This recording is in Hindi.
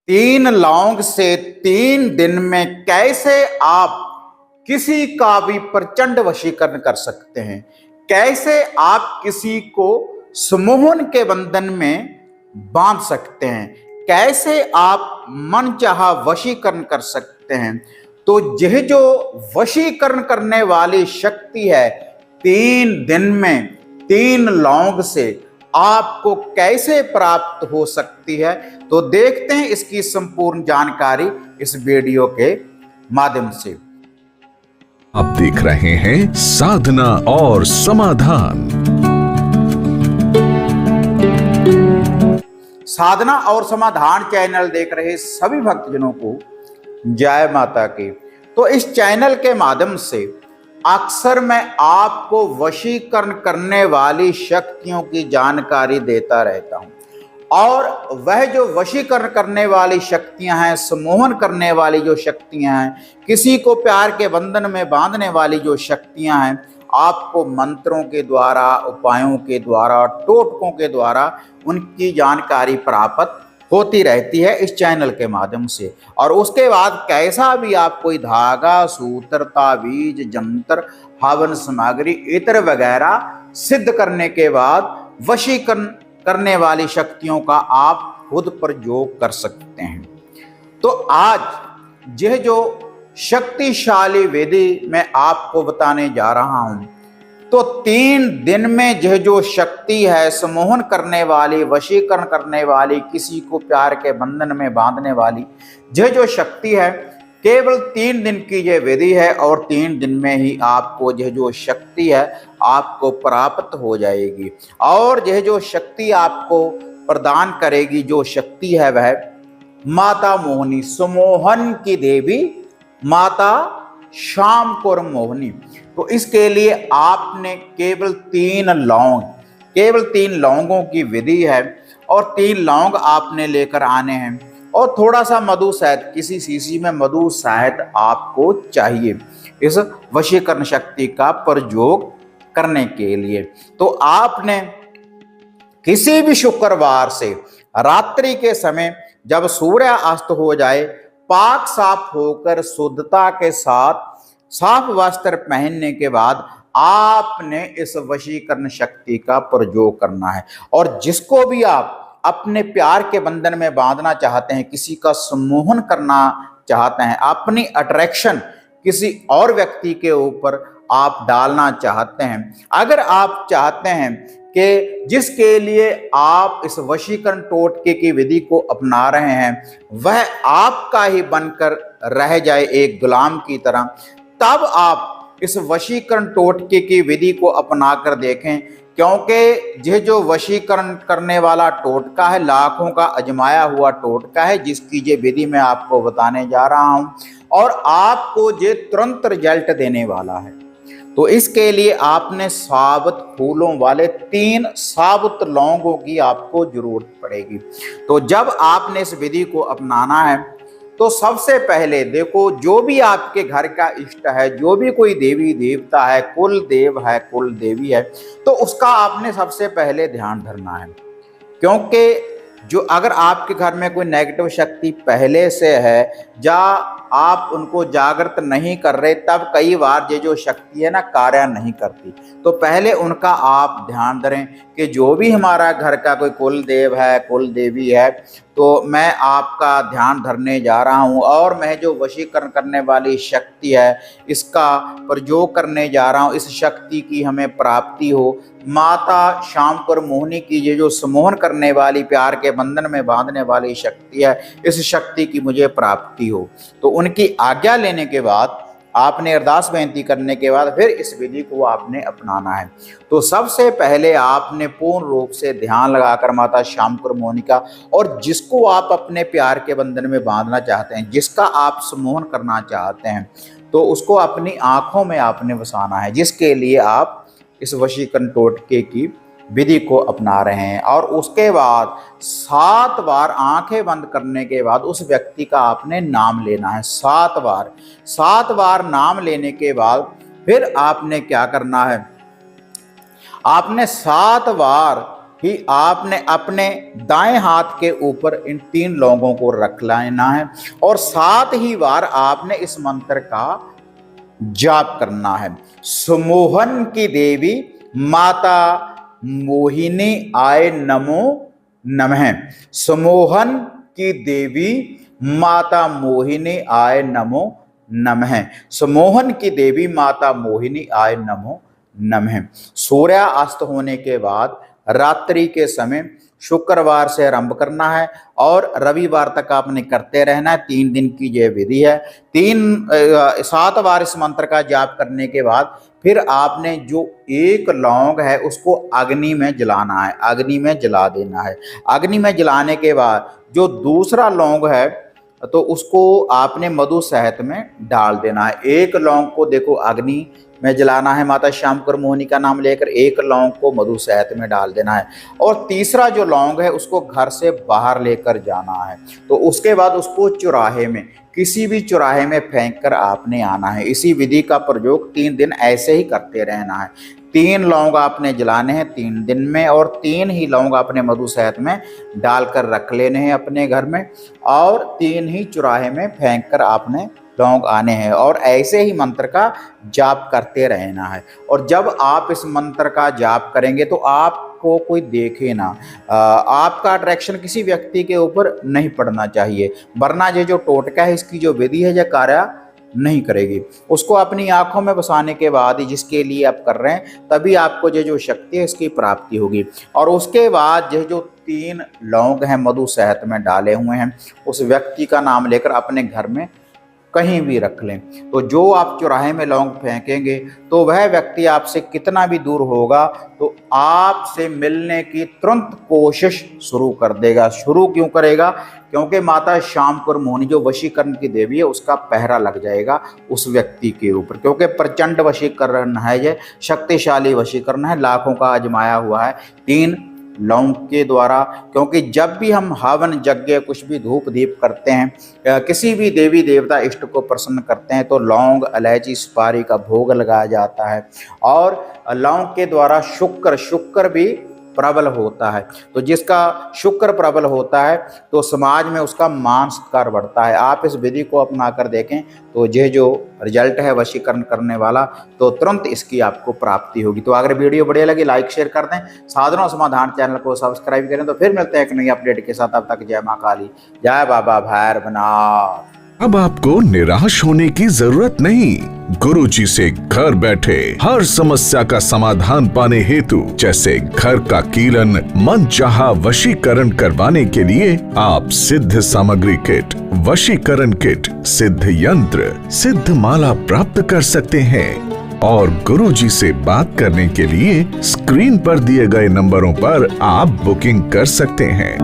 तीन लौंग से 3 दिन में कैसे आप किसी का भी प्रचंड वशीकरण कर सकते हैं। कैसे आप किसी को सम्मोहन के बंधन में बांध सकते हैं। कैसे आप मनचाहा वशीकरण कर सकते हैं। तो यह जो वशीकरण करने वाली शक्ति है 3 दिन में 3 लौंग से आपको कैसे प्राप्त हो सकती है, तो देखते हैं इसकी संपूर्ण जानकारी इस वीडियो के माध्यम से। आप देख रहे हैं साधना और समाधान। साधना और समाधान चैनल देख रहे सभी भक्तजनों को जय माता की। तो इस चैनल के माध्यम से अक्सर मैं आपको वशीकरण करने वाली शक्तियों की जानकारी देता रहता हूं, और वह जो वशीकरण करने वाली शक्तियां हैं, सम्मोहन करने वाली जो शक्तियां हैं, किसी को प्यार के बंधन में बांधने वाली जो शक्तियां हैं, आपको मंत्रों के द्वारा, उपायों के द्वारा, टोटकों के द्वारा उनकी जानकारी प्राप्त होती रहती है इस चैनल के माध्यम से। और उसके बाद कैसा भी आप कोई धागा, सूत्र, ताबीज, जंतर, हवन सामग्री, इत्र वगैरह सिद्ध करने के बाद वशीकरण करने वाली शक्तियों का आप खुद प्रयोग कर सकते हैं। तो आज यह जो शक्तिशाली विधि मैं आपको बताने जा रहा हूं, तो 3 दिन में यह जो शक्ति है सम्मोहन करने वाली, वशीकरण करने वाली, किसी को प्यार के बंधन में बांधने वाली यह जो शक्ति है, केवल 3 दिन की यह विधि है और 3 दिन में ही आपको यह जो शक्ति है आपको प्राप्त हो जाएगी। और यह जो शक्ति आपको प्रदान करेगी, जो शक्ति है वह माता मोहिनी, सम्मोहन की देवी माता शामकोर मोहिनी। तो इसके लिए आपने केवल 3 लौंगों की विधि है, और 3 लौंग आपने लेकर आने हैं, और थोड़ा सा मधु शहद, किसी शीशी में मधु शहद आपको चाहिए इस वशीकरण शक्ति का प्रयोग करने के लिए। तो आपने किसी भी शुक्रवार से रात्रि के समय जब सूर्य अस्त हो जाए, पाक साफ होकर शुद्धता के साथ साफ वस्त्र पहनने के बाद आपने इस वशीकरण शक्ति का प्रयोग करना है। और जिसको भी आप अपने प्यार के बंधन में बांधना चाहते हैं, किसी का सम्मोहन करना चाहते हैं, अपनी अट्रैक्शन किसी और व्यक्ति के ऊपर आप डालना चाहते हैं, अगर आप चाहते हैं कि जिसके लिए आप इस वशीकरण टोटके की विधि को अपना रहे हैं वह आपका ही बनकर रह जाए एक गुलाम की तरह, तब आप इस वशीकरण टोटके की विधि को अपना कर देखें। क्योंकि यह जो वशीकरण करने वाला टोटका है, लाखों का आजमाया हुआ टोटका है, जिसकी ये विधि मैं आपको बताने जा रहा हूं, और आपको ये तुरंत रिजल्ट देने वाला है। तो इसके लिए आपने साबुत फूलों वाले 3 साबुत लौंगों की आपको जरूरत पड़ेगी। तो जब आपने इस विधि को अपनाना है, तो सबसे पहले देखो, जो भी आपके घर का इष्ट है, जो भी कोई देवी देवता है, कुल देव है, कुल देवी है, तो उसका आपने सबसे पहले ध्यान धरना है। क्योंकि जो अगर आपके घर में कोई नेगेटिव शक्ति पहले से है, या आप उनको जागृत नहीं कर रहे, तब कई बार ये जो शक्ति है ना कार्य नहीं करती। तो पहले उनका आप ध्यान धरें कि जो भी हमारा घर का कोई कुल देव है, कुल देवी है, तो मैं आपका ध्यान धरने जा रहा हूं, और मैं जो वशीकरण करने वाली शक्ति है इसका प्रयोग करने जा रहा हूं। इस शक्ति की हमें प्राप्ति हो, माता शामकोर मोहिनी की ये जो सम्मोहन करने वाली, प्यार के बंधन में बांधने वाली शक्ति है, इस शक्ति की मुझे प्राप्ति हो। तो उनकी आज्ञा लेने के बाद, आपने अरदास बेनती करने के बाद फिर इस विधि को आपने अपनाना है। तो सबसे पहले आपने पूर्ण रूप से ध्यान लगाकर माता शामकोर मोहिनी का, और जिसको आप अपने प्यार के बंधन में बांधना चाहते हैं, जिसका आप सम्मोहन करना चाहते हैं, तो उसको अपनी आंखों में आपने बसाना है, जिसके लिए आप इस वशीकरण टोटके की विधि को अपना रहे हैं। और उसके बाद 7 बार आंखें बंद करने के बाद उस व्यक्ति का आपने नाम लेना है। 7 बार नाम लेने के बाद फिर आपने क्या करना है, आपने 7 बार ही आपने अपने दाएं हाथ के ऊपर इन 3 लौंगों को रख लेना है और 7 ही बार आपने इस मंत्र का जाप करना है। सुमोहन की देवी माता मोहिनी आय नमो नमः। सुमोहन की देवी माता मोहिनी आय नमो नमः। सुमोहन की देवी माता मोहिनी आय नमो नमः। सूर्यास्त होने के बाद रात्रि के समय शुक्रवार से आरंभ करना है और रविवार तक आपने करते रहना है। 3 दिन की यह विधि है। 7 बार इस मंत्र का जाप करने के बाद फिर आपने जो 1 लौंग है उसको अग्नि में जलाना है, अग्नि में जला देना है। अग्नि में जलाने के बाद जो दूसरा लौंग है तो उसको आपने मधु शहद में डाल देना है। 1 लौंग को देखो अग्नि में जलाना है माता श्यामकर मोहिनी का नाम लेकर, 1 लौंग को मधु शहद में डाल देना है और तीसरा जो लौंग है उसको घर से बाहर लेकर जाना है। तो उसके बाद उसको चौराहे में, किसी भी चौराहे में फेंक कर आपने आना है। इसी विधि का प्रयोग 3 दिन ऐसे ही करते रहना है। 3 लौंग आपने जलाने हैं 3 दिन में और 3 ही लौंग आपने मधु शहद में डालकर रख लेने हैं अपने घर में और 3 ही चौराहे में फेंक कर आपने लौंग आने हैं और ऐसे ही मंत्र का जाप करते रहना है। और जब आप इस मंत्र का जाप करेंगे तो आपको कोई देखे ना, आपका अट्रैक्शन किसी व्यक्ति के ऊपर नहीं पड़ना चाहिए, वरना ये जो टोटका है इसकी जो विधि है यह कार्य नहीं करेगी। उसको अपनी आंखों में बसाने के बाद जिसके लिए आप कर रहे हैं तभी आपको ये जो शक्ति है इसकी प्राप्ति होगी। और उसके बाद ये जो 3 लौंग हैं मधु शहद में डाले हुए हैं उस व्यक्ति का नाम लेकर अपने घर में कहीं भी रख लें। तो जो आप चौराहे में लौंग फेंकेंगे तो वह व्यक्ति आपसे कितना भी दूर होगा तो आपसे मिलने की तुरंत कोशिश शुरू कर देगा। शुरू क्यों करेगा? क्योंकि माता श्यामकर मोहिनी जो वशीकरण की देवी है उसका पहरा लग जाएगा उस व्यक्ति के ऊपर, क्योंकि प्रचंड वशीकरण है, ये शक्तिशाली वशीकरण है, लाखों का आजमाया हुआ है 3 लौंग के द्वारा। क्योंकि जब भी हम हवन यज्ञ कुछ भी धूप दीप करते हैं, किसी भी देवी देवता इष्ट को प्रसन्न करते हैं तो लौंग इलायची सुपारी का भोग लगाया जाता है और लौंग के द्वारा शुक्र भी प्रबल होता है। तो जिसका शुक्र प्रबल होता है तो समाज में उसका मान सत्कार बढ़ता है। आप इस विधि को अपना कर देखें तो ये जो रिजल्ट है वशीकरण करने वाला तो तुरंत इसकी आपको प्राप्ति होगी। तो अगर वीडियो बढ़िया लगी लाइक शेयर कर दें, साधना और समाधान चैनल को सब्सक्राइब करें। तो फिर मिलते हैं एक नई अपडेट के साथ, तब तक जय माँ काली, जय बाबा भैरवनाथ। अब आपको निराश होने की जरूरत नहीं। गुरुजी से घर बैठे हर समस्या का समाधान पाने हेतु, जैसे घर का कीलन, मनचाहा वशीकरण करवाने के लिए आप सिद्ध सामग्री किट, वशीकरण किट, सिद्ध यंत्र, सिद्ध माला प्राप्त कर सकते हैं। और गुरुजी से बात करने के लिए स्क्रीन पर दिए गए नंबरों पर आप बुकिंग कर सकते हैं।